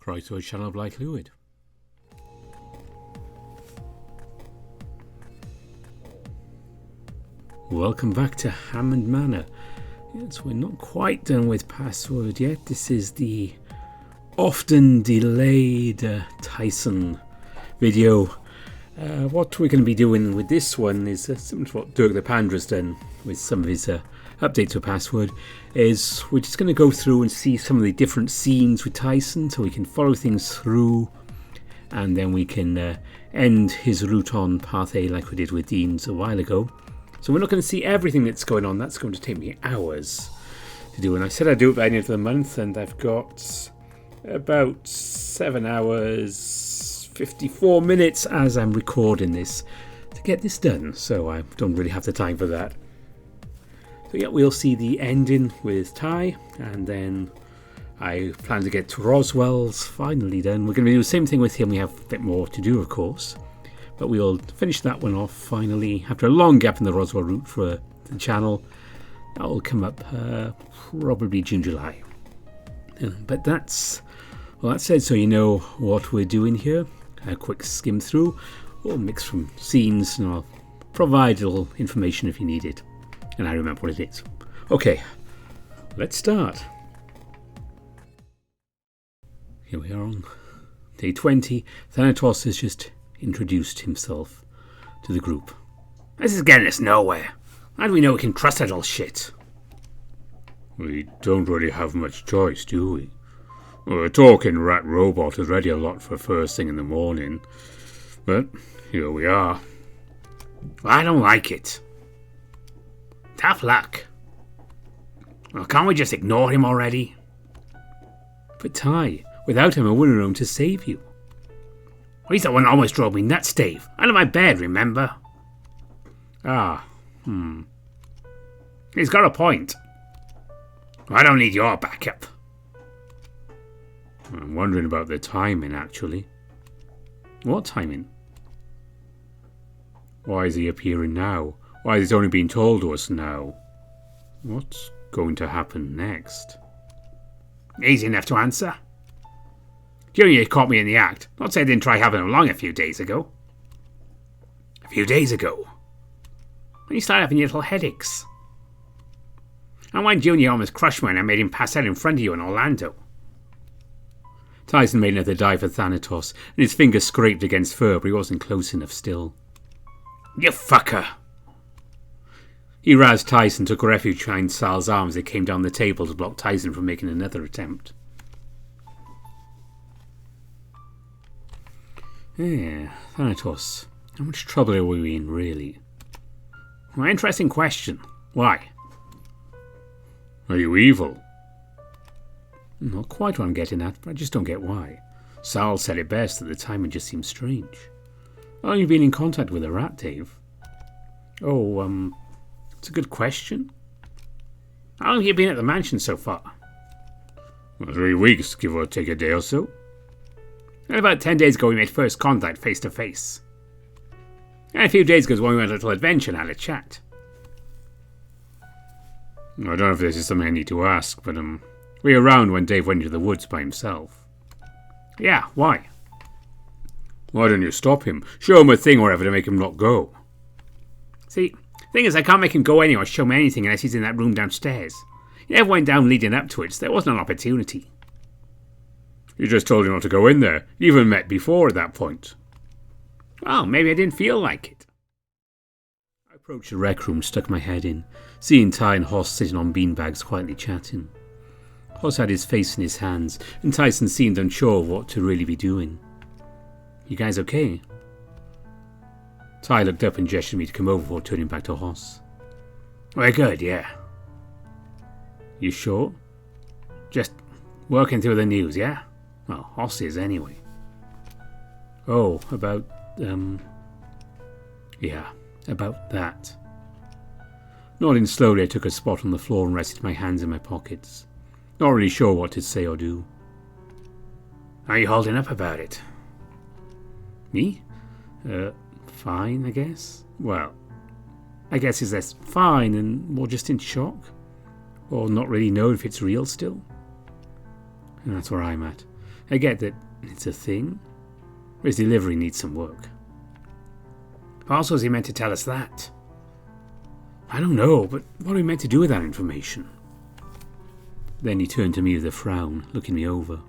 Croeso Channel Black Fluid. Welcome back to Hammond Manor. Yes, we're not quite done with Password yet. This is the often delayed Tyson video. What we're going to be doing with this one is similar to what Dirk the Pandra's done with some of his updates to Password, is we're just going to go through and see some of the different scenes with Tyson so we can follow things through, and then we can end his route on Path A like we did with Dean's a while ago. So we're not going to see everything that's going on. That's going to take me hours to do, and I said I'd do it by the end of the month, and I've got about 7 hours 54 minutes as I'm recording this to get this done, so I don't really have the time for that. So yeah, we'll see the ending with Ty, and then I plan to get to Roswell's finally done. We're going to do the same thing with him. We have a bit more to do, of course, but we'll finish that one off finally after a long gap in the Roswell route for the channel. That will come up probably June, July. But that's, well, that said, so you know what we're doing here. A quick skim through, all mixed from scenes, and I'll provide a little information if you need it. And I remember what it is. Okay, let's start. Here we are on day 20. Thanatos has just introduced himself to the group. This is getting us nowhere. How do we know we can trust that old shit? We don't really have much choice, do we? Well, a talking rat robot is ready a lot for first thing in the morning. But here we are. I don't like it. Tough luck. Well, can't we just ignore him already? But Ty, without him I wouldn't know him to save you. Well, he's the one that almost drove me nuts, Dave. Out of my bed, remember? He's got a point. I don't need your backup. I'm wondering about the timing, actually. What timing? Why is he appearing now? Why is it only being told to us now? What's going to happen next? Easy enough to answer. Junior caught me in the act. Not say I didn't try having him along a few days ago. A few days ago? When you started having your little headaches. And when Junior almost crushed me and I made him pass out in front of you in Orlando. Tyson made another dive at Thanatos, and his finger scraped against fur, but he wasn't close enough still. You fucker! He razzed Tyson, took refuge behind Sal's arms. They came down the table to block Tyson from making another attempt. Yeah, Thanatos, how much trouble are we in, really? Well, interesting question. Why? Are you evil? Not quite what I'm getting at, but I just don't get why. Sal said it best at the time and just seems strange. How long have you been in contact with a rat, Dave? Oh, it's a good question. How long have you been at the mansion so far? Well, 3 weeks, give or take a day or so. And about 10 days ago we made first contact face to face. And a few days ago was when we went on a little adventure and had a chat. I don't know if this is something I need to ask, but were you around when Dave went into the woods by himself? Yeah, why? Why don't you stop him? Show him a thing or whatever to make him not go. See, the thing is I can't make him go anywhere or show me anything unless he's in that room downstairs. He never went down leading up to it, so there wasn't an opportunity. You just told him not to go in there. You even met before at that point. Oh, maybe I didn't feel like it. I approached the rec room, stuck my head in, seeing Ty and Hoss sitting on beanbags quietly chatting. Hoss had his face in his hands, and Tyson seemed unsure of what to really be doing. You guys okay? Ty looked up and gestured me to come over before turning back to Hoss. We're good, yeah. You sure? Just working through the news, yeah? Well, Hoss is anyway. Oh, about, yeah, about that. Nodding slowly, I took a spot on the floor and rested my hands in my pockets. Not really sure what to say or do. How are you holding up about it? Me? Fine, I guess. Well, I guess is less fine and more just in shock? Or not really know if it's real still? And that's where I'm at. I get that it's a thing. His delivery needs some work. How else was he meant to tell us that? I don't know, but what are we meant to do with that information? Then he turned to me with a frown, looking me over.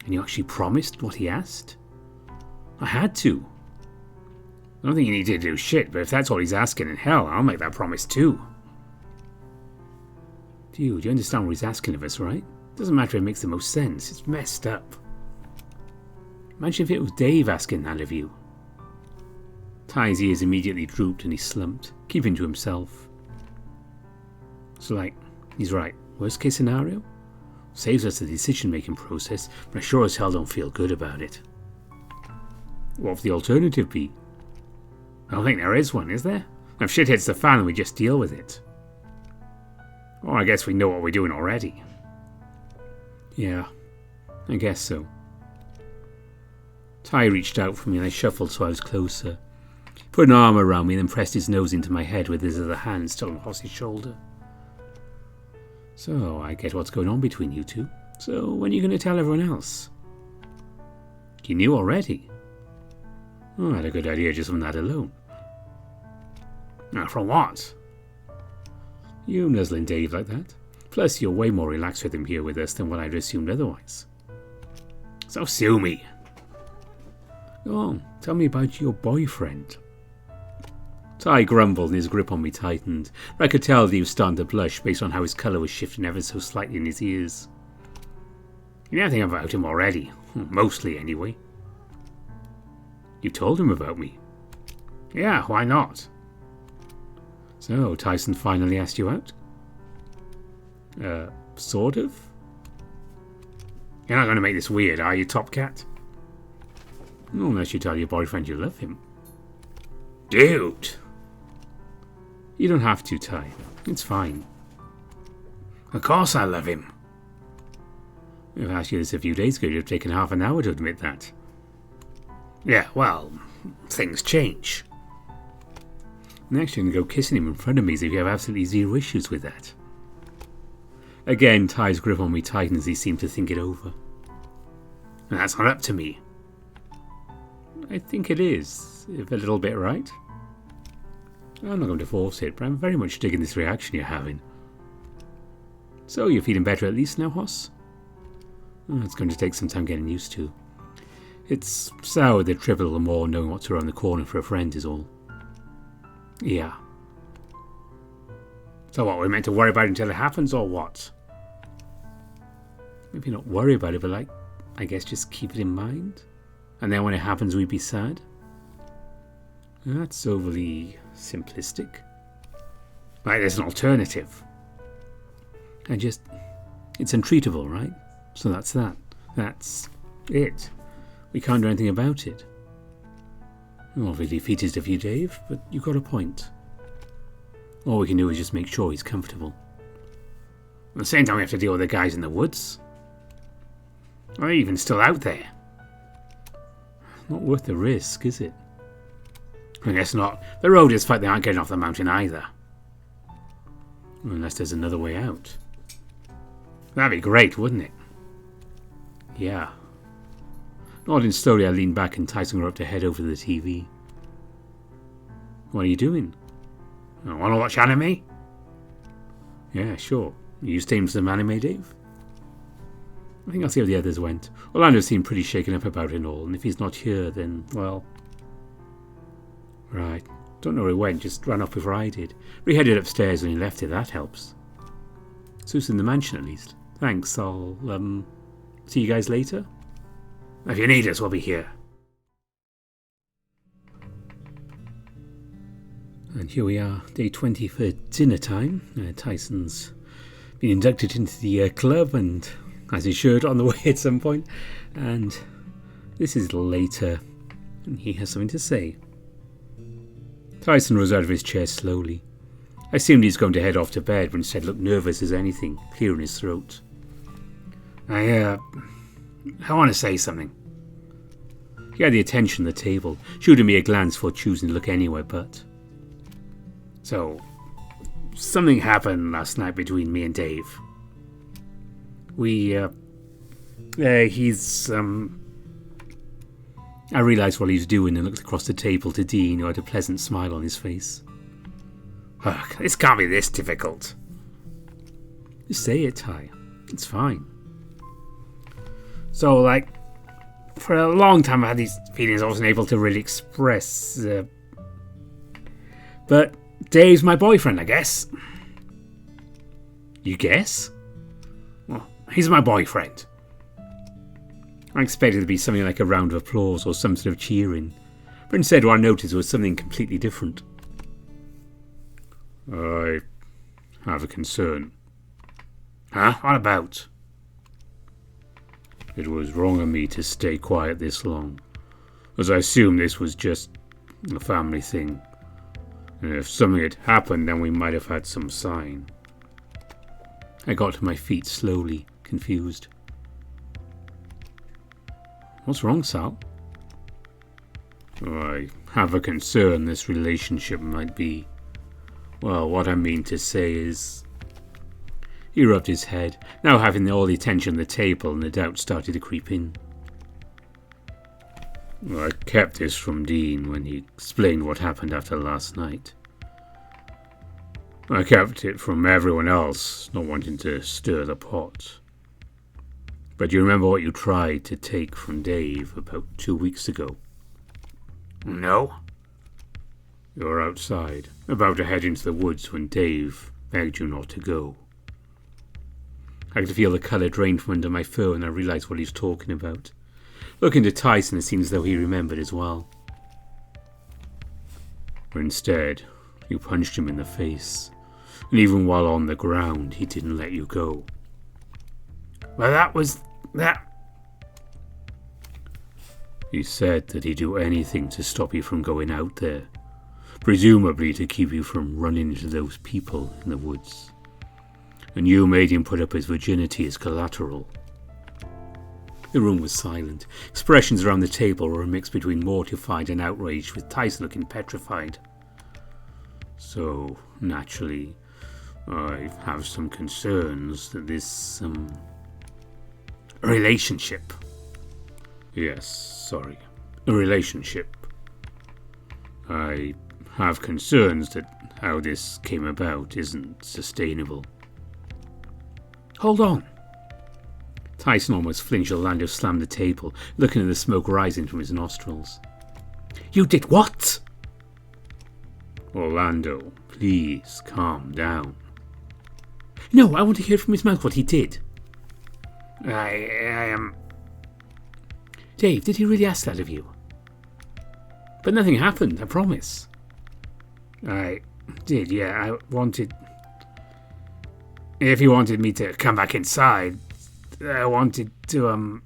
And you actually promised what he asked? I had to. I don't think you need to do shit, but if that's all he's asking, in hell, I'll make that promise too. Do you understand what he's asking of us, right? Doesn't matter if it makes the most sense. It's messed up. Imagine if it was Dave asking that of you. Ty's ears immediately drooped and he slumped, keeping to himself. So he's right. Worst case scenario? Saves us the decision-making process, but I sure as hell don't feel good about it. What would the alternative be? I don't think there is one, is there? If shit hits the fan, we just deal with it. Or I guess we know what we're doing already. Yeah, I guess so. Ty reached out for me and I shuffled so I was closer. Put an arm around me and then pressed his nose into my head with his other hand still on Hoss's shoulder. So, I get what's going on between you two. So, when are you going to tell everyone else? You knew already? Oh, I had a good idea just from that alone. From what? You nuzzling Dave like that. Plus, you're way more relaxed with him here with us than what I'd assumed otherwise. So sue me. Go on, tell me about your boyfriend. Ty grumbled and his grip on me tightened, but I could tell that he was starting to blush based on how his colour was shifting ever so slightly in his ears. You know everything about him already. Mostly, anyway. You told him about me? Yeah, why not? So, Tyson finally asked you out? Sort of? You're not going to make this weird, are you, Top Cat? Not unless you tell your boyfriend you love him. Dude! You don't have to, Ty. It's fine. Of course I love him. I've asked you this a few days ago. You'd have taken half an hour to admit that. Yeah, well, things change. Next you can go kissing him in front of me as if you have absolutely zero issues with that. Again, Ty's grip on me tightened as he seemed to think it over. And that's not up to me. I think it is, if a little bit right. I'm not going to force it, but I'm very much digging this reaction you're having. So, you're feeling better at least now, Hoss? Oh, it's going to take some time getting used to. It's soured the trip a little more knowing what's around the corner for a friend is all. Yeah. So what, we're meant to worry about it until it happens, or what? Maybe not worry about it, but I guess just keep it in mind. And then when it happens, we'd be sad. That's overly simplistic. Right, there's an alternative. It's untreatable, right? So that's that. That's it. We can't do anything about it. Well, really defeated of you, Dave, but you got a point. All we can do is just make sure he's comfortable. At the same time, we have to deal with the guys in the woods. Are they even still out there? Not worth the risk, is it? I guess not. The road is flat, they aren't getting off the mountain either. Unless there's another way out. That'd be great, wouldn't it? Yeah. Nodding slowly, I leaned back and Tyson got up to head over to the TV. What are you doing? I want to watch anime? Yeah, sure. Are you staying for some anime, Dave? I think I'll see how the others went. Orlando seemed pretty shaken up about it and all, and if he's not here, then, well... Right. Don't know where he went, just ran off before I did. We headed upstairs when he left it, that helps. So it's in the mansion at least. Thanks, I'll, see you guys later? If you need us, we'll be here. And here we are, day 20 for dinner time. Tyson's been inducted into the club and has his shirt on the way at some point. And this is later, and he has something to say. Tyson rose out of his chair slowly. I assumed he's going to head off to bed, but instead looked nervous as anything, clearing his throat. I want to say something. He had the attention at the table, shooting me a glance before choosing to look anywhere but. So, something happened last night between me and Dave. He's, I realised what he was doing and looked across the table to Dean, who had a pleasant smile on his face. Ugh, this can't be this difficult. Just say it, Ty. It's fine. So, for a long time I had these feelings I wasn't able to really express. But Dave's my boyfriend, I guess. You guess? Well, he's my boyfriend. I expected it to be something like a round of applause or some sort of cheering, but instead what I noticed was something completely different. I have a concern. Huh? What about? It was wrong of me to stay quiet this long, as I assumed this was just a family thing. And if something had happened, then we might have had some sign. I got to my feet slowly, confused. What's wrong, Sal? I have a concern this relationship might be... Well, what I mean to say is... He rubbed his head, now having all the attention on the table, and the doubt started to creep in. I kept this from Dean when he explained what happened after last night. I kept it from everyone else, not wanting to stir the pot. But you remember what you tried to take from Dave about 2 weeks ago? No. You were outside, about to head into the woods when Dave begged you not to go. I could feel the colour drain from under my fur and I realised what he was talking about. Looking to Tyson, it seemed as though he remembered as well. But instead, you punched him in the face, and even while on the ground, he didn't let you go. Well, that. He said that he'd do anything to stop you from going out there, presumably to keep you from running into those people in the woods. And you made him put up his virginity as collateral. The room was silent. Expressions around the table were a mix between mortified and outraged, with Tyson looking petrified. So, naturally, I have some concerns that this, relationship. Yes, sorry. A relationship. I have concerns that how this came about isn't sustainable. Hold on. Tyson almost flinched. Orlando slammed the table, looking at the smoke rising from his nostrils. You did what? Orlando, please calm down. No, I want to hear from his mouth what he did. I am... Dave, did he really ask that of you? But nothing happened, I promise. I did, yeah. I wanted... If he wanted me to come back inside, I wanted to,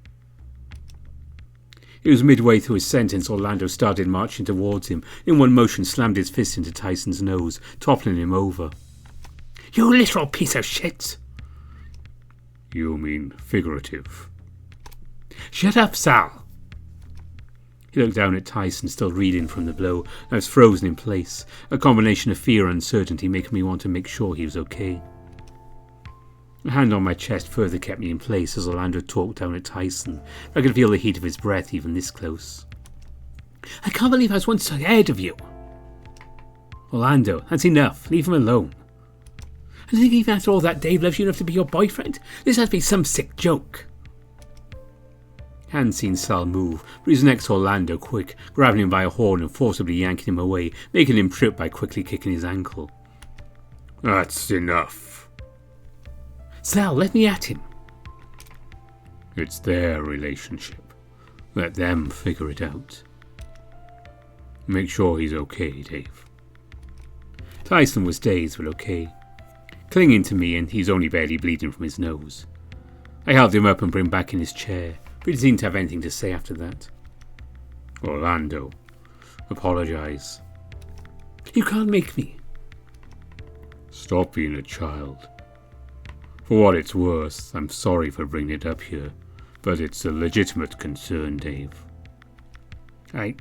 He was midway through his sentence. Orlando started marching towards him. In one motion, slammed his fist into Tyson's nose, toppling him over. You literal piece of shit! You mean figurative? Shut up, Sal! He looked down at Tyson, still reeling from the blow. I was frozen in place, a combination of fear and uncertainty making me want to make sure he was okay. A hand on my chest further kept me in place as Orlando talked down at Tyson. I could feel the heat of his breath even this close. I can't believe I was once ahead of you. Orlando, that's enough. Leave him alone. I think even after all that, Dave loves you enough to be your boyfriend. This has to be some sick joke. Hadn't seen Sal move, but he was next to Orlando quick, grabbing him by a horn and forcibly yanking him away, making him trip by quickly kicking his ankle. That's enough. Sal, let me at him. It's their relationship. Let them figure it out. Make sure he's okay, Dave. Tyson was dazed, but okay. Clinging to me, and he's only barely bleeding from his nose. I held him up and put him back in his chair, but he didn't have anything to say after that. Orlando, apologize. You can't make me. Stop being a child. For what it's worth, I'm sorry for bringing it up here, but it's a legitimate concern, Dave. I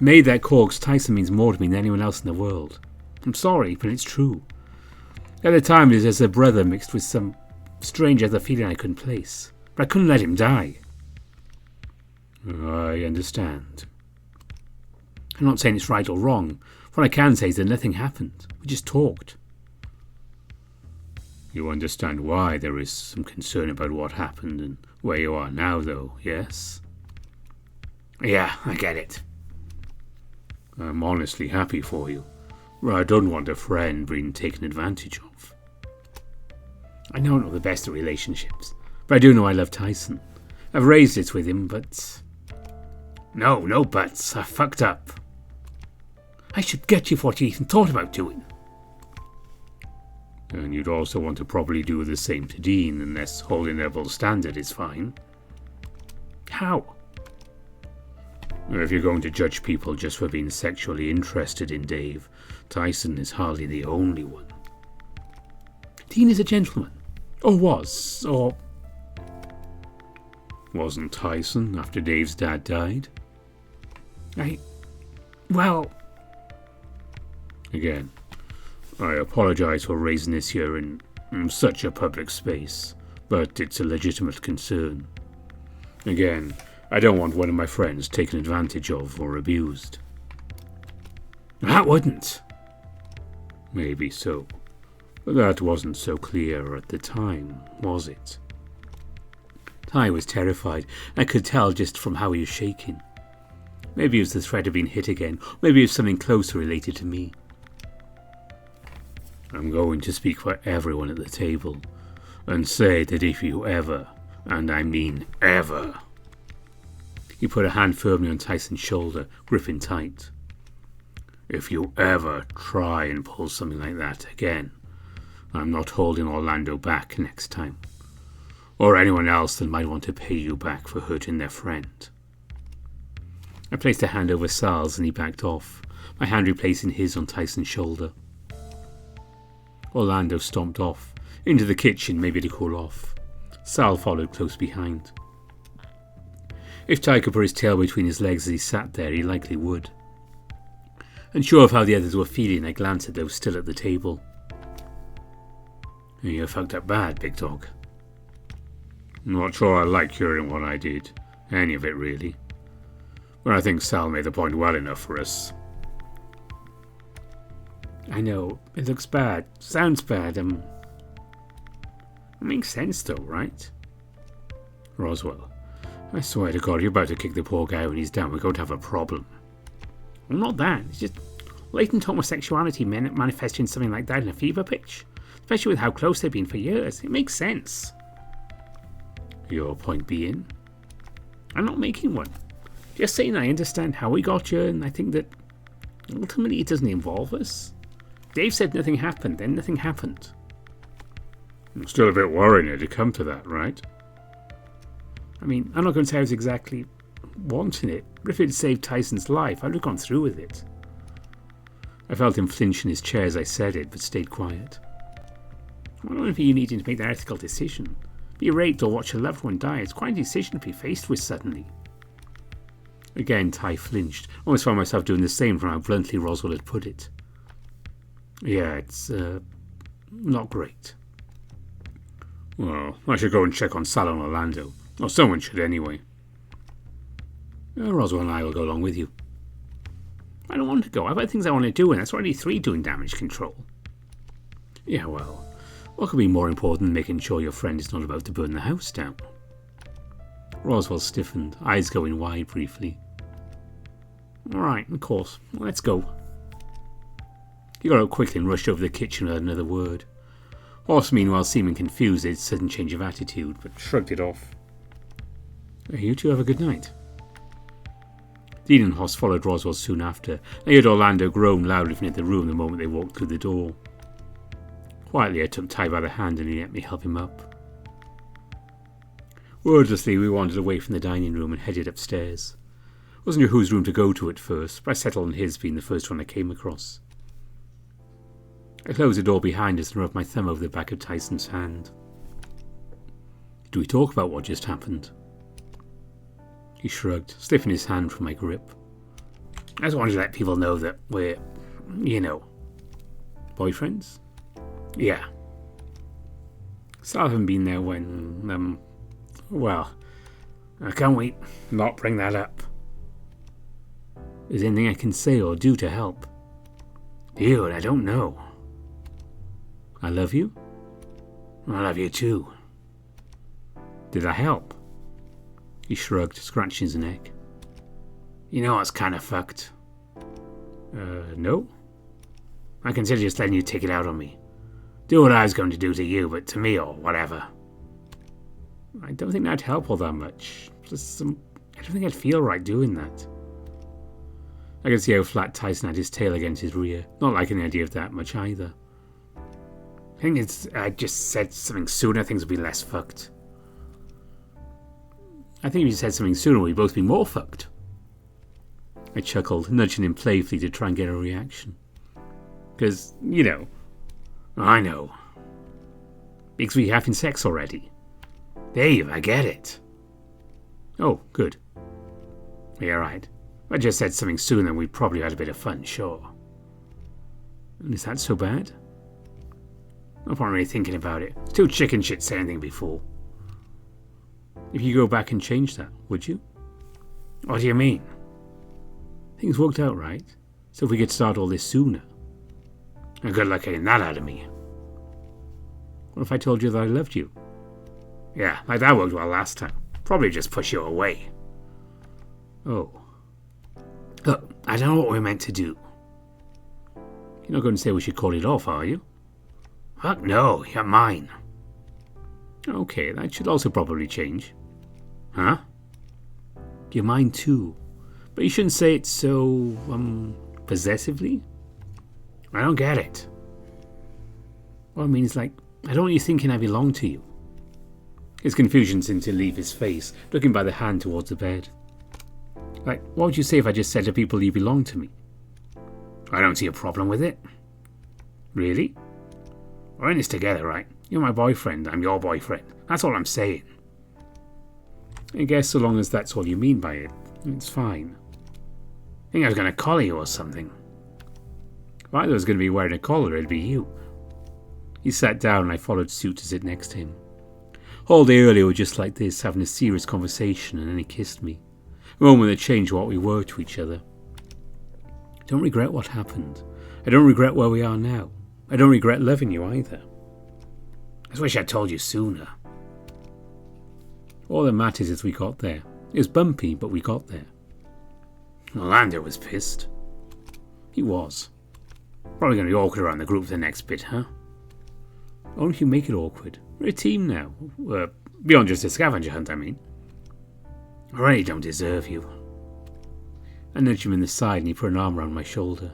made that call because Tyson means more to me than anyone else in the world. I'm sorry, but it's true. At the time, it was as a brother mixed with some strange as the feeling I couldn't place. But I couldn't let him die. I understand. I'm not saying it's right or wrong. What I can say is that nothing happened. We just talked. You understand why there is some concern about what happened and where you are now, though, yes? Yeah, I get it. I'm honestly happy for you. I don't want a friend being taken advantage of. I know I'm not the best at relationships, but I do know I love Tyson. I've raised it with him, but... No buts. I fucked up. I should get you for what you even thought about doing. And you'd also want to probably do the same to Dean, unless holding their full standard is fine. How? If you're going to judge people just for being sexually interested in Dave, Tyson is hardly the only one. Dean is a gentleman. Or was, or... Wasn't Tyson after Dave's dad died? Well... Again, I apologise for raising this here in such a public space, but it's a legitimate concern. Again, I don't want one of my friends taken advantage of or abused. That wouldn't. Maybe so. But that wasn't so clear at the time, was it? Ty was terrified. I could tell just from how he was shaking. Maybe it was the threat of being hit again. Maybe it was something closer related to me. I'm going to speak for everyone at the table and say that if you ever, and I mean ever... He put a hand firmly on Tyson's shoulder, gripping tight. If you ever try and pull something like that again, I'm not holding Orlando back next time. Or anyone else that might want to pay you back for hurting their friend. I placed a hand over Sal's and he backed off, my hand replacing his on Tyson's shoulder. Orlando stomped off, into the kitchen maybe to cool off. Sal followed close behind. If Ty could put his tail between his legs as he sat there, he likely would. Unsure of how the others were feeling, I glanced at those still at the table. You fucked up bad, big dog. Not sure I like hearing what I did. Any of it, really. But I think Sal made the point well enough for us. I know, it looks bad, sounds bad, It makes sense though, right? Roswell, I swear to God, you're about to kick the poor guy when he's down. We're going to have a problem. Well, not that. It's just latent homosexuality manifesting something like that in a fever pitch. Especially with how close they've been for years. It makes sense. Your point being? I'm not making one. Just saying I understand how we got you, and I think that ultimately it doesn't involve us. Dave said nothing happened, then nothing happened. I'm still a bit worrying it to come to that, right? I mean, I'm not going to say I was exactly wanting it, but if it had saved Tyson's life, I'd have gone through with it. I felt him flinch in his chair as I said it, but stayed quiet. I don't know if you needing to make that ethical decision. Be raped or watch a loved one die, it's quite a decision to be faced with suddenly. Again, Ty flinched. I almost found myself doing the same from how bluntly Roswell had put it. Yeah, it's, not great. Well, I should go and check on Sal and Orlando. Or someone should anyway. Roswell and I will go along with you. I don't want to go. I've got things I want to do, and that's already 3 doing damage control. Yeah, well, what could be more important than making sure your friend is not about to burn the house down? Roswell stiffened, eyes going wide briefly. All right, of course. Let's go. He got up quickly and rushed over the kitchen without another word. Hoss, meanwhile, seeming confused at his sudden change of attitude, but shrugged it off. You two have a good night. Dean and Hoss followed Roswell soon after. They heard Orlando groan loudly from the room the moment they walked through the door. Quietly, I took Ty by the hand and he let me help him up. Wordlessly, we wandered away from the dining room and headed upstairs. Wasn't sure whose room to go to at first, but I settled on his being the first one I came across. I closed the door behind us and rubbed my thumb over the back of Tyson's hand. Did we talk about what just happened? He shrugged, stiffening his hand from my grip. I just wanted to let people know that we're, boyfriends? Yeah. Still haven't been there when, well, I can't wait not bring that up. Is there anything I can say or do to help? Dude, I don't know. I love you? I love you too. Did I help? He shrugged, scratching his neck. You know what's kind of fucked? No? I consider just letting you take it out on me. Do what I was going to do to you, but to me or whatever. I don't think that'd help all that much. Plus, I don't think I'd feel right doing that. I could see how flat Tyson had his tail against his rear. Not liking the idea of that much either. I think I just said something sooner, things would be less fucked. I think if you said something sooner, we'd both be more fucked. I chuckled, nudging him playfully to try and get a reaction. Because, you know. I know. Because we're having sex already. Dave, I get it. Oh, good. Yeah, right. If I just said something sooner, we probably had a bit of fun, sure. And is that so bad? I'm not really thinking about it. It's too chicken shit to say anything before. If you go back and change that, would you? What do you mean? Things worked out right. So if we could start all this sooner. And good luck getting that out of me. What if I told you that I loved you? Yeah, like that worked well last time. Probably just push you away. Oh. Look, I don't know what we're meant to do. You're not going to say we should call it off, are you? Fuck no, you're mine. Okay, that should also probably change. Huh? You're mine too. But you shouldn't say it so, possessively. I don't get it. Well, I mean, it's like, I don't want you thinking I belong to you. His confusion seemed to leave his face, looking by the hand towards the bed. Like, what would you say if I just said to people you belong to me? I don't see a problem with it. Really? We're in this together, right? You're my boyfriend, I'm your boyfriend. That's all I'm saying. I guess so long as that's all you mean by it, it's fine. I think I was going to collar you or something. If I was going to be wearing a collar, it'd be you. He sat down and I followed suit to sit next to him. All day earlier we were just like this, having a serious conversation, and then he kissed me. A moment that changed what we were to each other. I don't regret what happened. I don't regret where we are now. I don't regret loving you either. I just wish I'd told you sooner. All that matters is we got there. It was bumpy, but we got there. Orlando was pissed. He was. Probably going to be awkward around the group for the next bit, huh? Only if you make it awkward. We're a team now. Beyond just a scavenger hunt, I mean. I really don't deserve you. I nudged him in the side and he put an arm around my shoulder.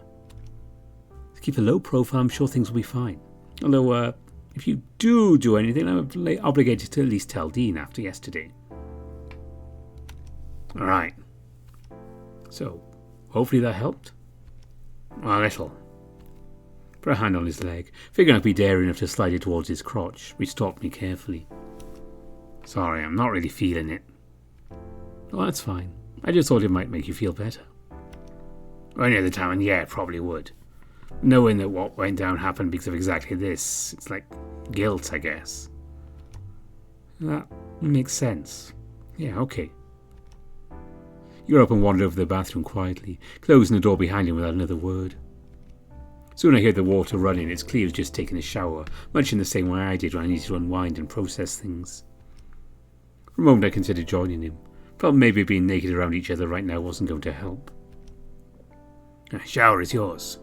To keep a low profile, I'm sure things will be fine. Although, if you do anything, I'm obligated to at least tell Dean after yesterday. Alright. So, hopefully that helped? A little. Put a hand on his leg, figuring I'd be daring enough to slide it towards his crotch. He stopped me carefully. Sorry, I'm not really feeling it. Oh, that's fine. I just thought it might make you feel better. Any other time, and yeah, it probably would. Knowing that what went down happened because of exactly this, it's like guilt, I guess. That makes sense. Yeah, okay. He got up and wandered over the bathroom quietly, closing the door behind him without another word. Soon I heard the water running. It's clear he was just taking a shower, much in the same way I did when I needed to unwind and process things. For a moment I considered joining him. Felt maybe being naked around each other right now wasn't going to help. Shower is yours.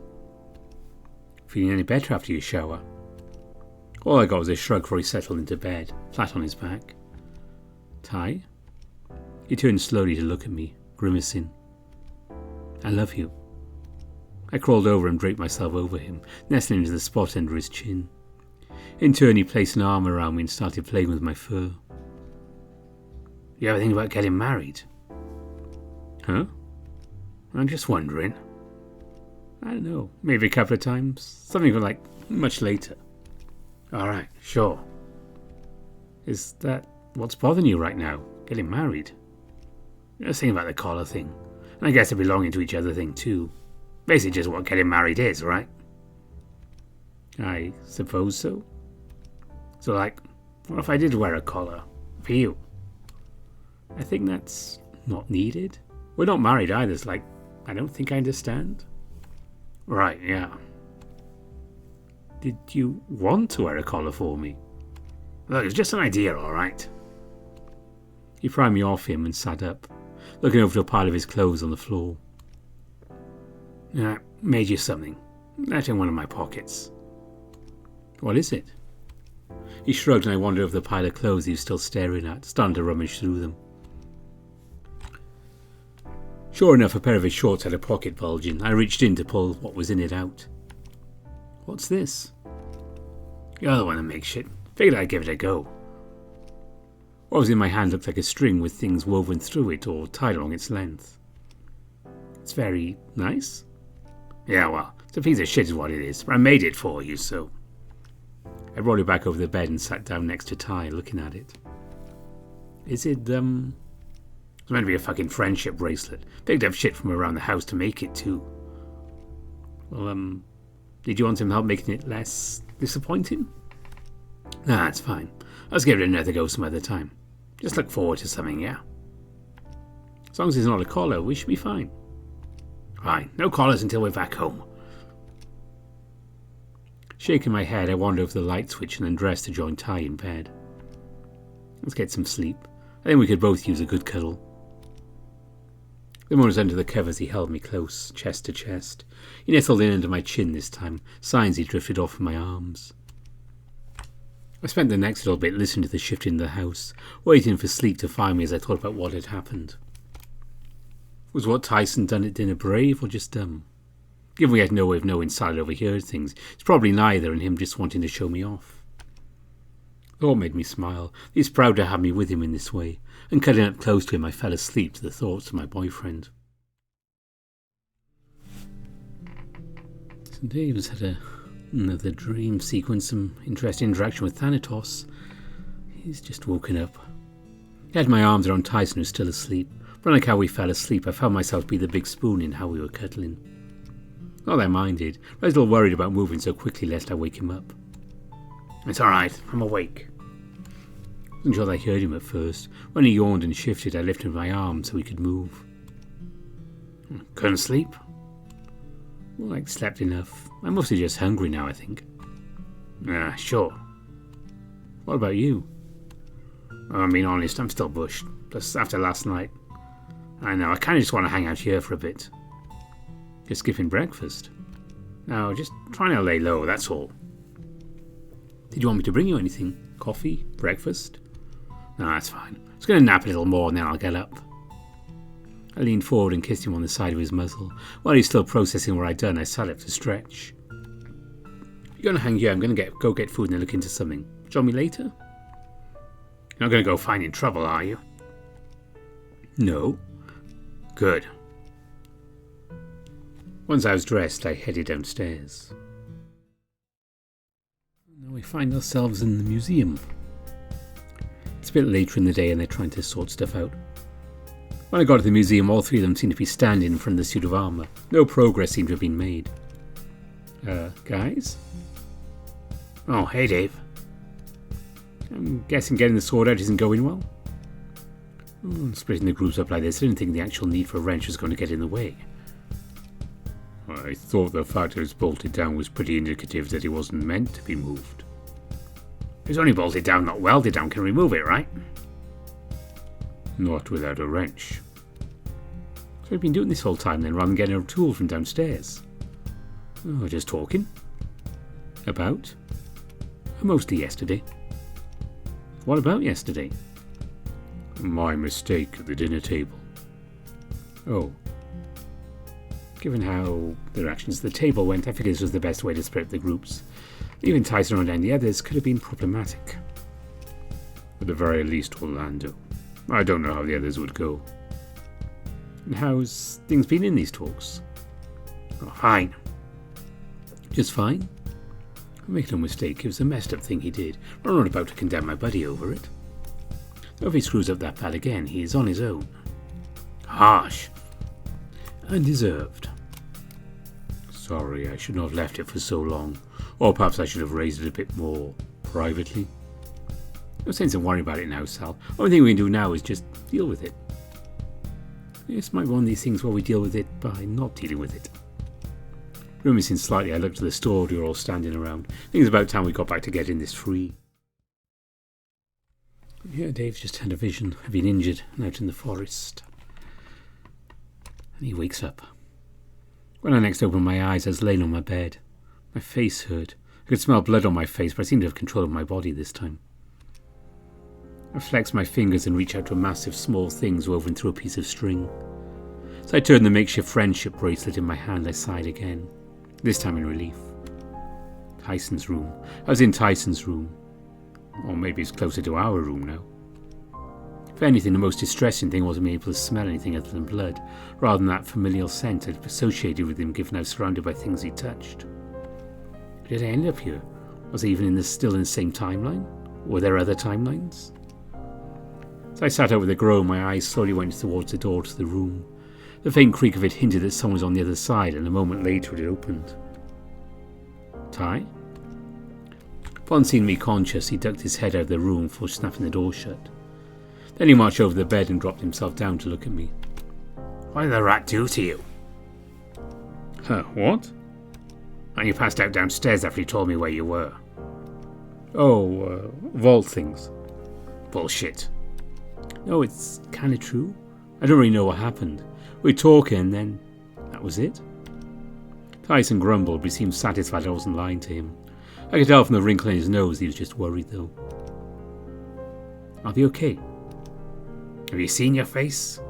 Feeling any better after your shower? All I got was a shrug before he settled into bed, flat on his back. Ty? He turned slowly to look at me, grimacing. I love you. I crawled over and draped myself over him, nestling into the spot under his chin. In turn, he placed an arm around me and started playing with my fur. You ever think about getting married? Huh? I'm just wondering. I don't know, maybe a couple of times. Something for like much later. Alright, sure. Is that what's bothering you right now? Getting married? Just thinking about the collar thing. And I guess the belonging to each other thing too. Basically just what getting married is, right? I suppose so. So like, What if I did wear a collar? For you? I think that's not needed. We're not married either, it's like, I don't think I understand. Right, yeah. Did you want to wear a collar for me? Look, it's just an idea, alright? He pried me off him and sat up, looking over to a pile of his clothes on the floor. I made you something. That's in one of my pockets. What is it? He shrugged and I wandered over the pile of clothes he was still staring at, starting to rummage through them. Sure enough, a pair of his shorts had a pocket bulging. I reached in to pull what was in it out. What's this? You're the one that makes shit. Figured I'd give it a go. What was in my hand looked like a string with things woven through it or tied along its length. It's very nice. Yeah, well, it's a piece of shit is what it is. But I made it for you, so... I rolled it back over the bed and sat down next to Ty, looking at it. Is it, It's meant to be a fucking friendship bracelet. Picked up shit from around the house to make it, too. Well, did you want some help making it less disappointing? Nah, it's fine. Let's give it another go some other time. Just look forward to something, yeah? As long as it's not a collar, we should be fine. Fine. No collars until we're back home. Shaking my head, I wandered over the light switch and undressed to join Ty in bed. Let's get some sleep. I think we could both use a good cuddle. The moon was under the covers. He held me close, chest to chest. He nestled in under my chin this time, signs he drifted off from my arms. I spent the next little bit listening to the shifting in the house, waiting for sleep to find me as I thought about what had happened. Was what Tyson done at dinner brave or just dumb? Given we had no way of knowing Sally overheard things, it's probably neither and him just wanting to show me off. The thought made me smile. He's proud to have me with him in this way, and cuddling up close to him I fell asleep to the thoughts of my boyfriend. St. David's had another dream sequence, some interesting interaction with Thanatos. He's just woken up. I had my arms around Tyson, who's still asleep. But unlike how we fell asleep, I found myself be the big spoon in how we were cuddling. Not that I minded, but I was a little worried about moving so quickly lest I wake him up. It's alright, I'm awake. I wasn't sure that I heard him at first. When he yawned and shifted, I lifted my arm so he could move. Couldn't sleep? Well, I slept enough. I'm mostly just hungry now, I think. Sure. What about you? I'm being honest, I'm still bushed. Plus, after last night, I know, I kind of just want to hang out here for a bit. You're skipping breakfast? No, just trying to lay low, that's all. Did you want me to bring you anything? Coffee? Breakfast? No, that's fine. I was going to nap a little more and then I'll get up. I leaned forward and kissed him on the side of his muzzle. While he was still processing what I'd done, I sat up to stretch. You're going to hang here, I'm going to go get food and then look into something. Join me later? You're not going to go finding trouble, are you? No. Good. Once I was dressed, I headed downstairs. Now we find ourselves in the museum. It's a bit later in the day and they're trying to sort stuff out. When I got to the museum, all three of them seemed to be standing in front of the suit of armour. No progress seemed to have been made. Guys? Oh, hey Dave. I'm guessing getting the sword out isn't going well? Splitting the groups up like this, I didn't think the actual need for a wrench was going to get in the way. I thought the fact it was bolted down was pretty indicative that it wasn't meant to be moved. It was only bolted down, not welded down. Can remove it, right? Not without a wrench. So we've been doing this whole time then, rather than getting a tool from downstairs. Oh, just talking. About? Mostly yesterday. What about yesterday? My mistake at the dinner table. Oh. Given how the reactions to the table went, I figured this was the best way to split the groups. Even Tyson or any others could have been problematic. At the very least, Orlando. I don't know how the others would go. And how's things been in these talks? Oh, fine. Just fine? Make no mistake, it was a messed up thing he did. I'm not about to condemn my buddy over it. So if he screws up that pal again, he is on his own. Harsh. And deserved. Sorry, I should not have left it for so long. Or perhaps I should have raised it a bit more privately. No sense in worrying about it now, Sal. Only thing we can do now is just deal with it. This might be one of these things where we deal with it by not dealing with it. Grimacing slightly, I looked at the store we were all standing around. I think it's about time we got back to getting this free. Yeah, Dave's just had a vision of being injured and out in the forest. And he wakes up. When I next opened my eyes, I was laying on my bed. My face hurt. I could smell blood on my face, but I seemed to have control of my body this time. I flexed my fingers and reached out to a massive small things woven through a piece of string. As I turned the makeshift friendship bracelet in my hand, I sighed again, this time in relief. Tyson's room. I was in Tyson's room. Or maybe it's closer to our room now. If anything, the most distressing thing wasn't being able to smell anything other than blood, rather than that familial scent I'd associated with him given I was surrounded by things he touched. Did I end up here? Was I even still in the same timeline? Were there other timelines? As I sat out with a groan, my eyes slowly went towards the door to the room. The faint creak of it hinted that someone was on the other side, and a moment later it opened. Ty? Upon seeing me conscious, he ducked his head out of the room before snapping the door shut. Then he marched over the bed and dropped himself down to look at me. What did the rat do to you? What? And you passed out downstairs after he told me where you were. Oh, vault things. Bullshit. No, it's kind of true. I don't really know what happened. We were talking and then that was it. Tyson grumbled, but he seemed satisfied I wasn't lying to him. I could tell from the wrinkle in his nose he was just worried though. I'll be okay. Have you seen your face?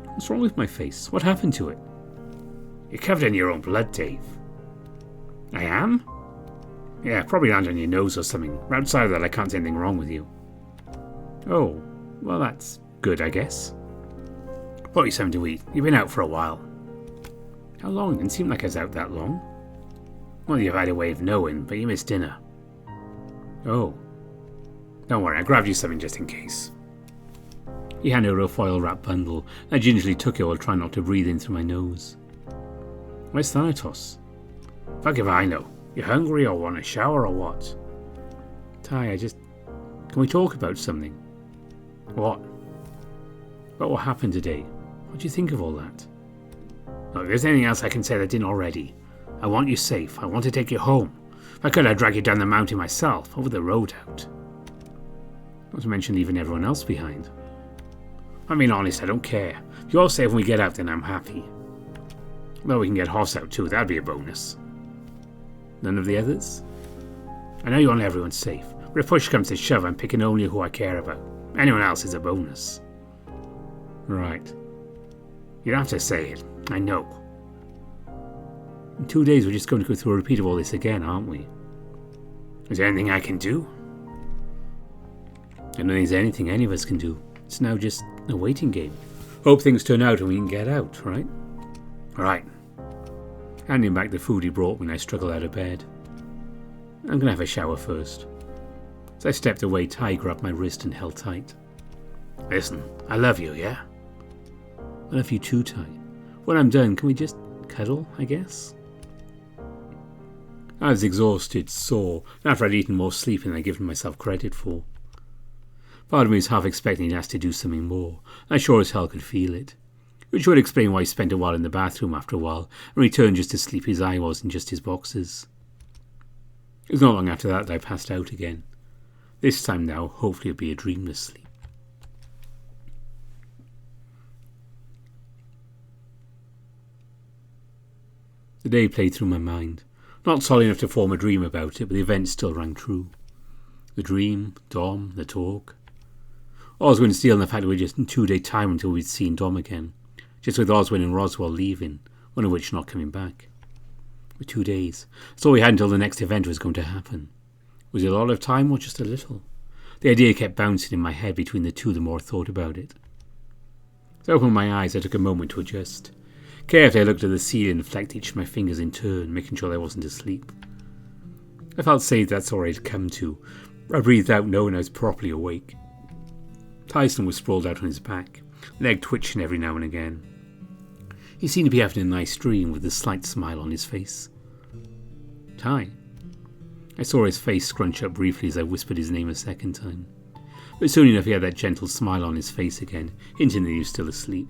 What's wrong with my face? What happened to it? You're covered in your own blood, Dave. I am? Yeah, probably landed on your nose or something. Outside of that, I can't see anything wrong with you. Oh, well that's good, I guess. Brought you something to eat. You've been out for a while. How long? It didn't seem like I was out that long. Well, you've had a way of knowing, but you missed dinner. Oh. Don't worry, I grabbed you something just in case. He handed her a foil-wrapped bundle. I gingerly took it while trying not to breathe in through my nose. Where's Thanatos? Fuck if I know. You hungry or want a shower or what? Ty, Can we talk about something? What? About what happened today. What do you think of all that? Look, if there's anything else I can say that I didn't already. I want you safe. I want to take you home. If I could, I'd drag you down the mountain myself, over the road out. Not to mention leaving everyone else behind. I mean, honest, I don't care. If you're all safe when we get out, then I'm happy. Well, we can get Hoss out too, that'd be a bonus. None of the others? I know you want everyone safe, but if push comes to shove, I'm picking only who I care about. Anyone else is a bonus. Right. You don't have to say it. I know. In 2 days we're just going to go through a repeat of all this again, aren't we? Is there anything I can do? I don't think there's anything any of us can do. It's now just a waiting game. Hope things turn out and we can get out, right? Right. Handing back the food he brought when I struggled out of bed. I'm going to have a shower first. As I stepped away, Ty grabbed my wrist and held tight. Listen, I love you, yeah? I love you too, Ty. When I'm done, can we just cuddle, I guess? I was exhausted, sore, and after I'd eaten more sleeping than I'd given myself credit for. Part of me was half expecting he'd asked to do something more, and I sure as hell could feel it. Which would explain why he spent a while in the bathroom after a while, and returned just as sleepy as I was in just his boxers. It was not long after that I passed out again. This time now, hopefully it'll be a dreamless sleep. The day played through my mind. Not solid enough to form a dream about it, but the events still rang true. The dream, Dom, the talk. Oswin stealing the fact that we were just in 2-day time until we'd seen Dom again. Just with Oswin and Roswell leaving, one of which not coming back. For 2 days. That's all we had until the next event was going to happen. Was it a lot of time or just a little? The idea kept bouncing in my head between the two the more I thought about it. As I opened my eyes, I took a moment to adjust. Carefully I looked at the ceiling and flecked each of my fingers in turn, making sure I wasn't asleep. I felt safe that's all I'd come to. I breathed out knowing I was properly awake. Tyson was sprawled out on his back, leg twitching every now and again. He seemed to be having a nice dream with a slight smile on his face. Ty? I saw his face scrunch up briefly as I whispered his name a second time, but soon enough he had that gentle smile on his face again, hinting that he was still asleep.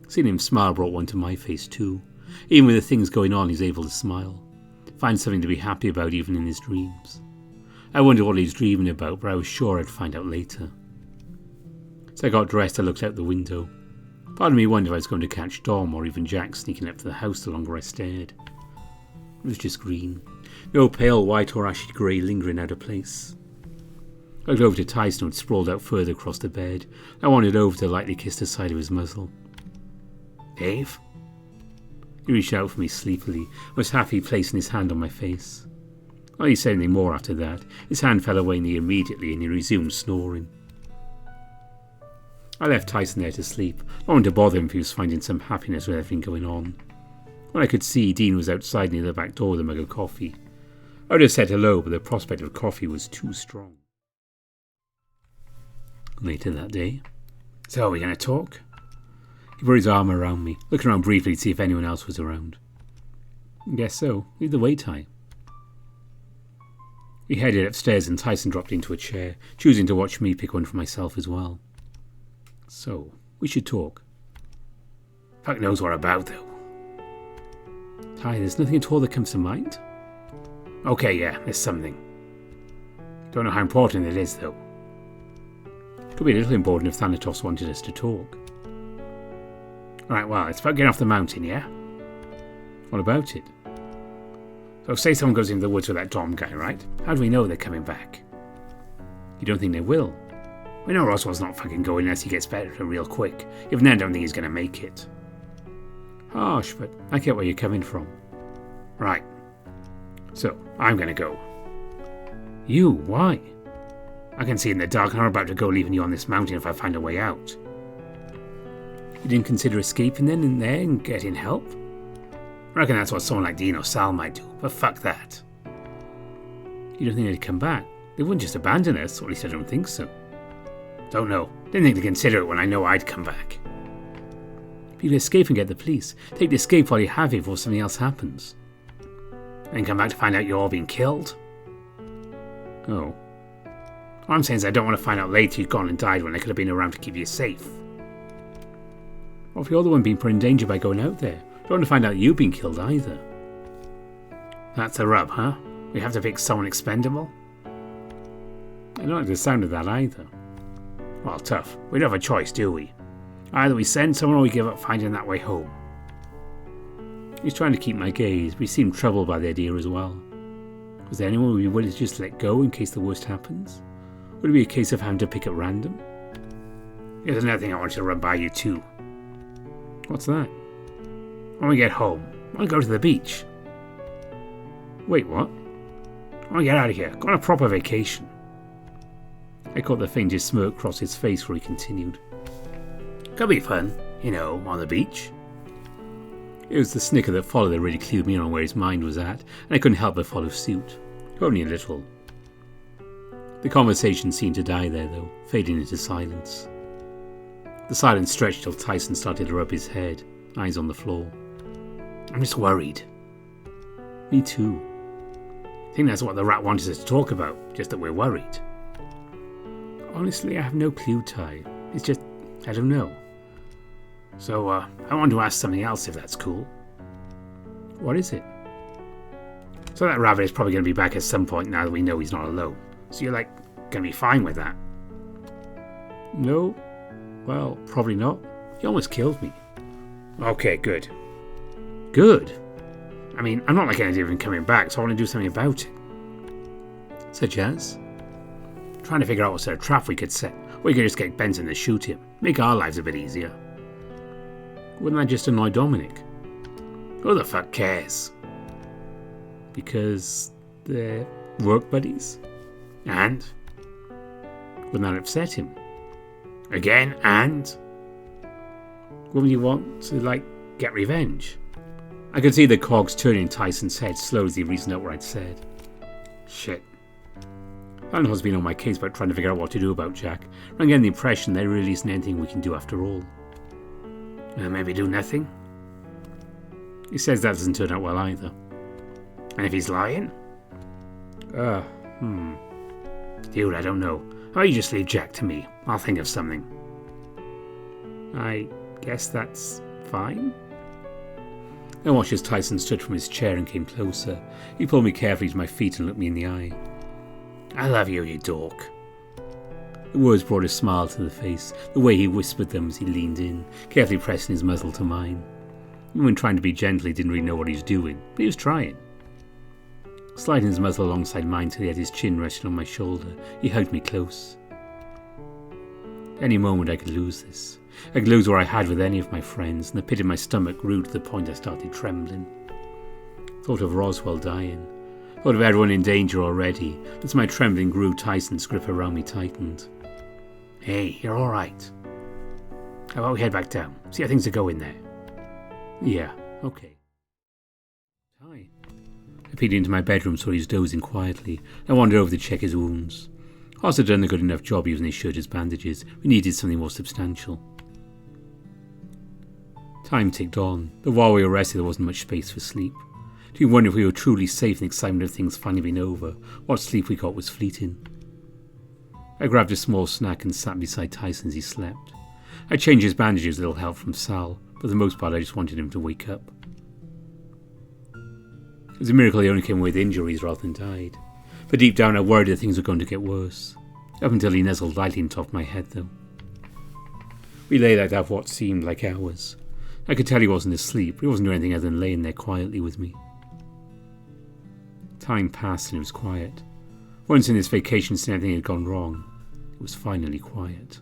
Seeing him smile brought one to my face too. Even with the things going on, he's able to smile, find something to be happy about even in his dreams. I wondered what he was dreaming about, but I was sure I'd find out later. As I got dressed, I looked out the window. Part of me wondered if I was going to catch Dom or even Jack sneaking up to the house the longer I stared. It was just green. No pale white or ashy grey lingering out of place. I looked over to Tyson, who had sprawled out further across the bed. I wandered over to lightly kiss the side of his muzzle. Dave? He reached out for me sleepily, was happy placing his hand on my face. Not he said anything more after that. His hand fell away near immediately and he resumed snoring. I left Tyson there to sleep, not wanting to bother him if he was finding some happiness with everything going on. When I could see, Dean was outside near the back door with a mug of coffee. I would have said hello, but the prospect of coffee was too strong. Later that day. So, are we going to talk? He put his arm around me, looking around briefly to see if anyone else was around. Guess so. Lead the way, Ty. He headed upstairs and Tyson dropped into a chair, choosing to watch me pick one for myself as well. So, we should talk. Fuck knows what about, though. Ty, there's nothing at all that comes to mind? Okay, yeah, there's something. Don't know how important it is, though. Could be a little important if Thanatos wanted us to talk. Alright, well, it's about getting off the mountain, yeah? What about it? So say someone goes into the woods with that Dom guy, right? How do we know they're coming back? You don't think they will? We know Roswell's not fucking going unless he gets better real quick. Even then, I don't think he's going to make it. Harsh, but I get where you're coming from. Right. So, I'm going to go. You? Why? I can see in the dark and I'm about to go leaving you on this mountain if I find a way out. You didn't consider escaping then and there and getting help? I reckon that's what someone like Dean or Sal might do, but fuck that. You don't think they'd come back? They wouldn't just abandon us, or at least I don't think so. Don't know. Didn't think to consider it when I know I'd come back. If you could escape and get the police, take the escape while you have it before something else happens. And come back to find out you're all being killed? Oh. All I'm saying is I don't want to find out later you'd gone and died when I could have been around to keep you safe. Or if you're the one being put in danger by going out there, don't want to find out you've been killed either. That's the rub, huh? We have to pick someone expendable? I don't like the sound of that either. Well, tough. We don't have a choice, do we? Either we send someone or we give up finding that way home. He's trying to keep my gaze, but he seemed troubled by the idea as well. Was there anyone who would be willing to just let go in case the worst happens? Would it be a case of having to pick at random? Here's another thing I want you to run by you too. What's that? When we get home, I want to go to the beach. Wait, what? I want to get out of here. Go on a proper vacation. I caught the faintest smirk cross his face where he continued. Could be fun, you know, on the beach. It was the snicker that followed that really clued me in on where his mind was at, and I couldn't help but follow suit. Only a little. The conversation seemed to die there, though, fading into silence. The silence stretched till Tyson started to rub his head, eyes on the floor. I'm just worried. Me too. I think that's what the rat wanted us to talk about, just that we're worried. Honestly, I have no clue, Ty. It's just, I don't know. So, I want to ask something else if that's cool. What is it? So that rabbit is probably going to be back at some point now that we know he's not alone. So you're going to be fine with that? No. Well, probably not. He almost killed me. Okay, good. Good? I mean, I'm not liking the idea of him coming back, so I want to do something about it. Such as? Trying to figure out what sort of trap we could set. Or we could just get Benson to shoot him. Make our lives a bit easier. Wouldn't that just annoy Dominic? Who the fuck cares? Because they're work buddies? And? Wouldn't that upset him? Again, and? Wouldn't you want to, get revenge? I could see the cogs turning in Tyson's head slowly as he reasoned out what I'd said. Shit. Alan has been on my case about trying to figure out what to do about Jack. I'm getting the impression there really isn't anything we can do after all. Maybe do nothing? He says that doesn't turn out well either. And if he's lying? Dude, I don't know. How about you just leave Jack to me? I'll think of something. I guess that's fine. I watched as Tyson stood from his chair and came closer. He pulled me carefully to my feet and looked me in the eye. I love you, you dork. The words brought a smile to the face, the way he whispered them as he leaned in, carefully pressing his muzzle to mine. Even when trying to be gentle, he didn't really know what he was doing, but he was trying. Sliding his muzzle alongside mine till he had his chin resting on my shoulder, he hugged me close. Any moment I could lose this. I could lose where I had with any of my friends, and the pit in my stomach grew to the point I started trembling. Thought of Roswell dying. Thought of everyone in danger already. As my trembling grew, Tyson's grip around me tightened. Hey, you're alright. How about we head back down? See how things are going there. Yeah, okay. Hi. I peeked into my bedroom, saw he was dozing quietly. I wandered over to check his wounds. Hoss had done a good enough job using his shirt as bandages. We needed something more substantial. Time ticked on, but while we were rested there wasn't much space for sleep. Do you wonder if we were truly safe in the excitement of things finally being over? What sleep we got was fleeting. I grabbed a small snack and sat beside Tyson as he slept. I changed his bandages with a little help from Sal, but for the most part I just wanted him to wake up. It was a miracle he only came away with injuries rather than died. But deep down I worried that things were going to get worse. Up until he nuzzled lightly on top of my head though. We lay like that for what seemed like hours. I could tell he wasn't asleep, but he wasn't doing anything other than laying there quietly with me. Time passed and it was quiet. Once in this vacation since anything had gone wrong, it was finally quiet.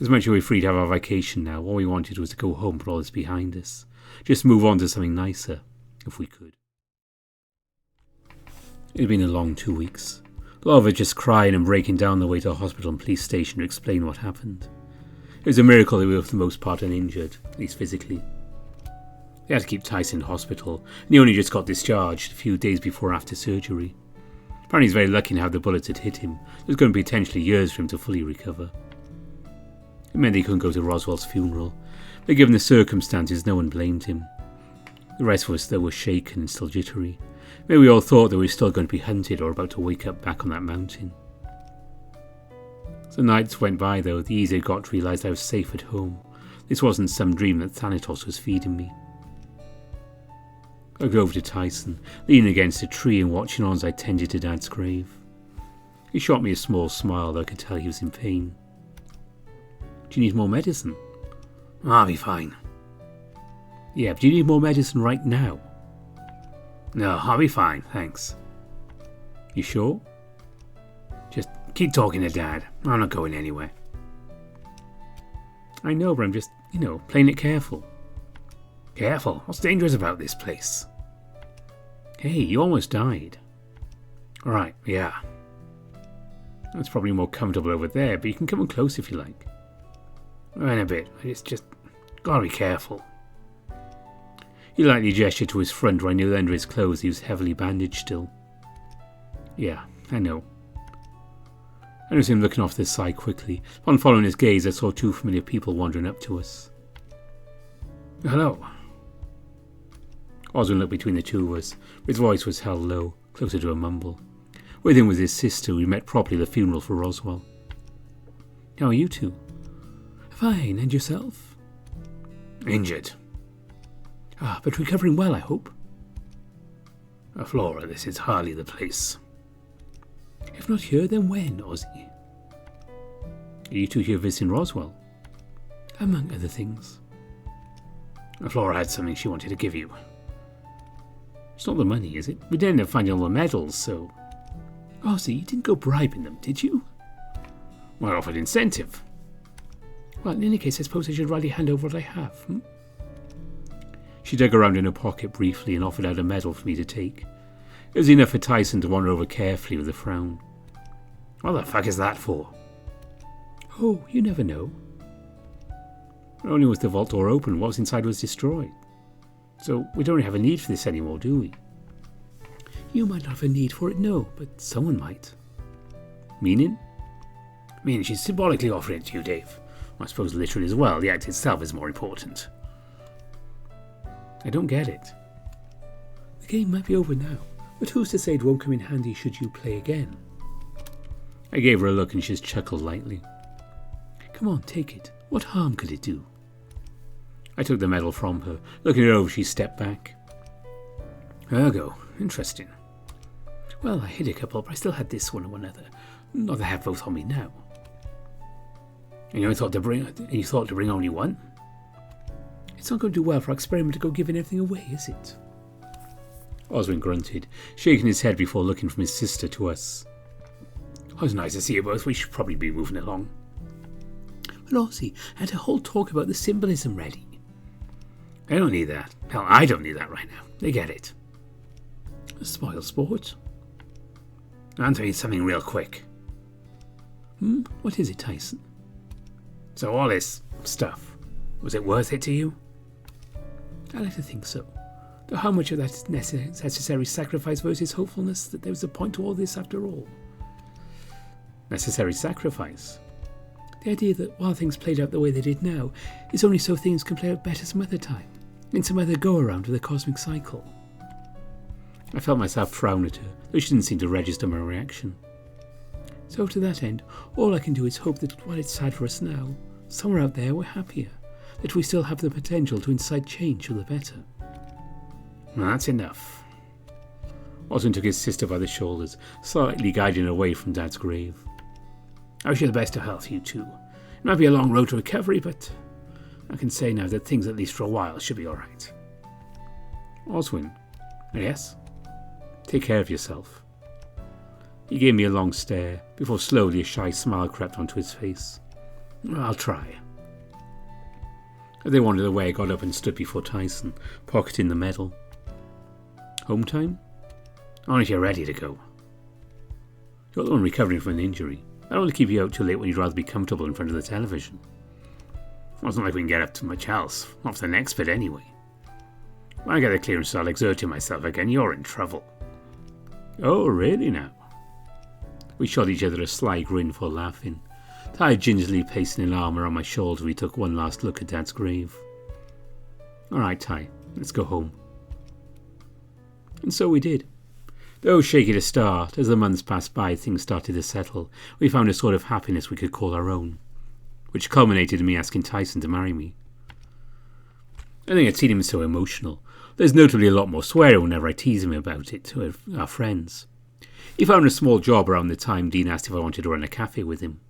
As much as we were free to have our vacation now, all we wanted was to go home and put all this behind us. Just move on to something nicer, if we could. It had been a long 2 weeks. A lot of it just crying and breaking down the way to a hospital and police station to explain what happened. It was a miracle that we were for the most part uninjured, at least physically. They had to keep Tyson in hospital, and he only just got discharged a few days before after surgery. Apparently he's very lucky in how the bullets had hit him. It was going to be potentially years for him to fully recover. It meant that he couldn't go to Roswell's funeral, but given the circumstances, no one blamed him. The rest of us, though, were shaken and still jittery. Maybe we all thought that we were still going to be hunted or about to wake up back on that mountain. As the nights went by, though, the easier it got to realise I was safe at home. This wasn't some dream that Thanatos was feeding me. I go over to Tyson, leaning against a tree and watching on as I tended to Dad's grave. He shot me a small smile, though I could tell he was in pain. Do you need more medicine? I'll be fine. Yeah, but do you need more medicine right now? No, I'll be fine, thanks. You sure? Just keep talking to Dad. I'm not going anywhere. I know, but I'm just, playing it careful. Careful? What's dangerous about this place? Hey, you almost died. Right, yeah. That's probably more comfortable over there, but you can come in close if you like. In a bit. It's just gotta be careful. He lightly gestured to his front where I knew that under his clothes he was heavily bandaged still. Yeah, I know. I noticed him looking off to the side quickly. Upon following his gaze, I saw two familiar people wandering up to us. Hello. Oswald looked between the two of us. His voice was held low, closer to a mumble. With him was his sister, who we met properly at the funeral for Roswell. How are you two? Fine, and yourself? Injured. But recovering well, I hope. Flora, this is hardly the place. If not here, then when, Ozzy? Are you two here visiting Roswell? Among other things. Flora had something she wanted to give you. It's not the money, is it? We didn't end up finding all the medals, so... Ozzy, you didn't go bribing them, did you? Well, I offered incentive. Well, in any case, I suppose I should rather hand over what I have, She dug around in her pocket briefly and offered out a medal for me to take. It was enough for Tyson to wander over carefully with a frown. What the fuck is that for? Oh, you never know. Not only was the vault door open, what was inside was destroyed. So we don't really have a need for this anymore, do we? You might not have a need for it, no, but someone might. Meaning? Meaning she's symbolically offering it to you, Dave. I suppose literally as well, the act itself is more important. I don't get it. The game might be over now. But who's to say it won't come in handy should you play again? I gave her a look and she just chuckled lightly. Come on, take it. What harm could it do? I took the medal from her. Looking it over, she stepped back. Ergo, interesting. Well, I hid a couple, but I still had this one and one other. Not that I have both on me now. And you thought to bring only one? It's not going to do well for our experiment to go giving everything away, is it? Oswin grunted, shaking his head before looking from his sister to us. Oh, it's nice to see you both. We should probably be moving along. Well, Ozzy, I had a whole talk about the symbolism ready. I don't need that. Hell, I don't need that right now. They get it. A spoil sport. I'll tell you something real quick. What is it, Tyson? So all this stuff, was it worth it to you? I like to think so. Though how much of that is necessary sacrifice versus hopefulness that there was a point to all this after all? Necessary sacrifice? The idea that while things played out the way they did now, is only so things can play out better some other time, in some other go-around of the cosmic cycle. I felt myself frown at her, though she didn't seem to register my reaction. So to that end, all I can do is hope that while it's sad for us now, somewhere out there we're happier, that we still have the potential to incite change for the better. Well, that's enough. Oswin took his sister by the shoulders, slightly guiding her away from Dad's grave. I wish you the best of health, you two. It might be a long road to recovery, but I can say now that things, at least for a while, should be all right. Oswin. Yes? Take care of yourself. He gave me a long stare, before slowly a shy smile crept onto his face. I'll try. As they wandered away, I got up and stood before Tyson, pocketing the medal. Home time? Only if you're ready to go. You're the one recovering from an injury. I don't want to keep you out too late when you'd rather be comfortable in front of the television. Well, it's not like we can get up to much else. Not for the next bit, anyway. When I get the clearance to start exerting myself again, you're in trouble. Oh, really now? We shot each other a sly grin for laughing. Ty gingerly placing an arm around my shoulder, we took one last look at Dad's grave. All right, Ty, let's go home. And so we did. Though shaky to start, as the months passed by, things started to settle. We found a sort of happiness we could call our own, which culminated in me asking Tyson to marry me. I think I'd seen him so emotional. There's notably a lot more swearing whenever I tease him about it to our friends. He found a small job around the time Dean asked if I wanted to run a cafe with him.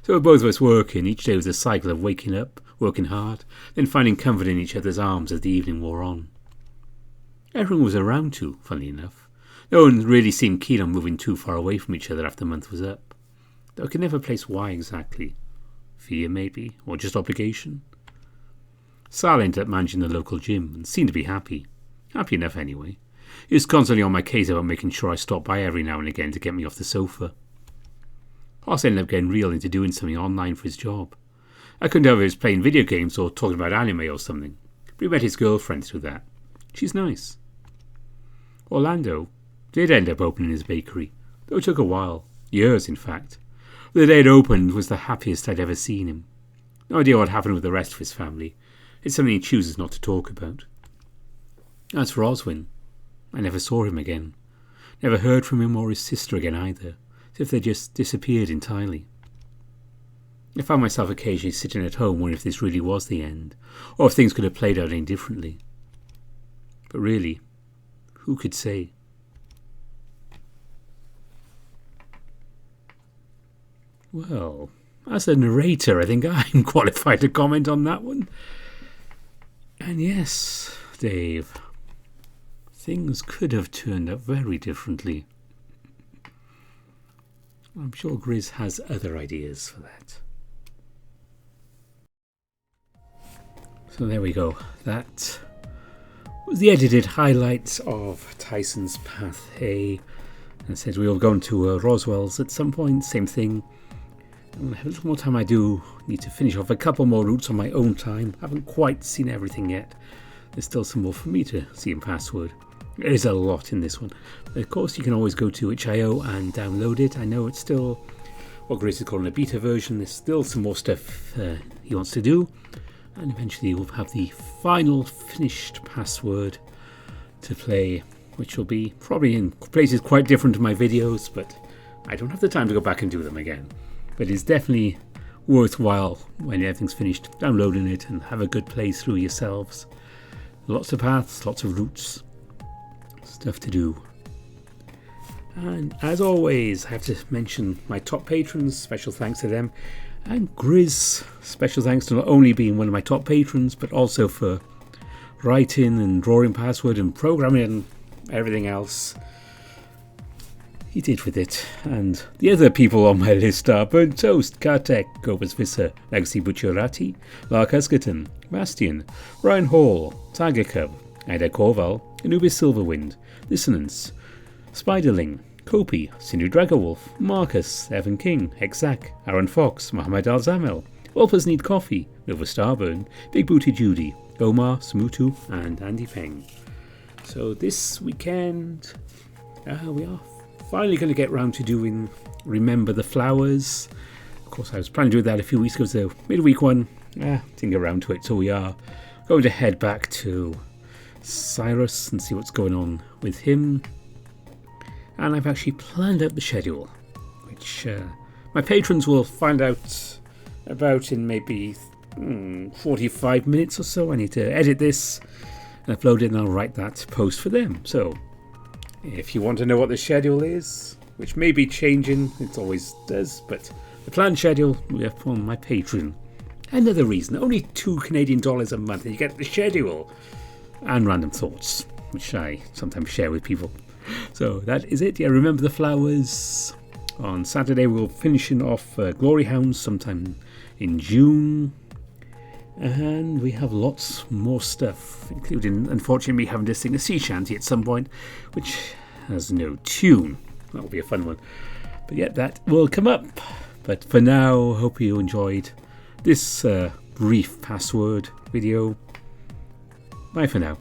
So with both of us working, each day was a cycle of waking up, working hard, then finding comfort in each other's arms as the evening wore on. Everyone was around too, funnily enough. No one really seemed keen on moving too far away from each other after the month was up. Though I could never place why exactly. Fear, maybe, or just obligation. Sal ended up managing the local gym and seemed to be happy. Happy enough anyway. He was constantly on my case about making sure I stopped by every now and again to get me off the sofa. Hoss ended up getting real into doing something online for his job. I couldn't tell if he was playing video games or talking about anime or something, but he met his girlfriend through that. She's nice. Orlando did end up opening his bakery, though it took a while. Years, in fact. The day it opened was the happiest I'd ever seen him. No idea what happened with the rest of his family. It's something he chooses not to talk about. As for Oswin, I never saw him again. Never heard from him or his sister again either, as if they just disappeared entirely. I found myself occasionally sitting at home wondering if this really was the end, or if things could have played out any differently. But really, who could say? Well, as a narrator, I think I'm qualified to comment on that one. And yes, Dave, things could have turned out very differently. I'm sure Grizz has other ideas for that. So there we go. That was the edited highlights of Tyson's Path A. I said we will go to Roswell's at some point. Same thing. I'm going to have a little more time. I do need to finish off a couple more routes on my own time. Haven't quite seen everything yet. There's still some more for me to see in Password. There is a lot in this one. Of course, you can always go to itch.io and download it. I know it's still what Grace is calling a beta version. There's still some more stuff he wants to do. And eventually we'll have the final finished Password to play which will be probably in places quite different to my videos, but I don't have the time to go back and do them again. But it's definitely worthwhile when everything's finished downloading it and have a good playthrough yourselves. Lots of paths, lots of routes, stuff to do. And as always, I have to mention my top patrons, special thanks to them. And Grizz, special thanks to not only being one of my top patrons, but also for writing and drawing password and programming and everything else he did with it. And the other people on my list are Burnt Toast, Kartek, Gobus Visser, Legacy Butcherati, Lark Huskerton, Bastian, Ryan Hall, Tiger Cub, Ida Corval, Anubis Silverwind, Dissonance, Spiderling, Kopi, Sinu Dragowolf, Marcus, Evan King, Exact, Aaron Fox, Mohammed Al-Zamel, Wolfers Need Coffee, Nova Starburn, Big Booty Judy, Omar, Smutu, and Andy Peng. So this weekend, we are finally going to get round to doing Remember the Flowers. Of course, I was planning to do that a few weeks ago, so midweek one, didn't get around to it. So we are going to head back to Cyrus and see what's going on with him. And I've actually planned out the schedule, which my patrons will find out about in maybe 45 minutes or so. I need to edit this and upload it, and I'll write that post for them. So if you want to know what the schedule is, which may be changing, it always does, but the planned schedule will be up on my Patreon. Another reason, only $2 Canadian a month, and you get the schedule and random thoughts, which I sometimes share with people. So that is it. Yeah, Remember the Flowers. On Saturday we'll finishing off Glory Hounds sometime in June. And we have lots more stuff, including, unfortunately, me having to sing a sea shanty at some point, which has no tune. That'll be a fun one. But yeah, that will come up. But for now, hope you enjoyed this brief password video. Bye for now.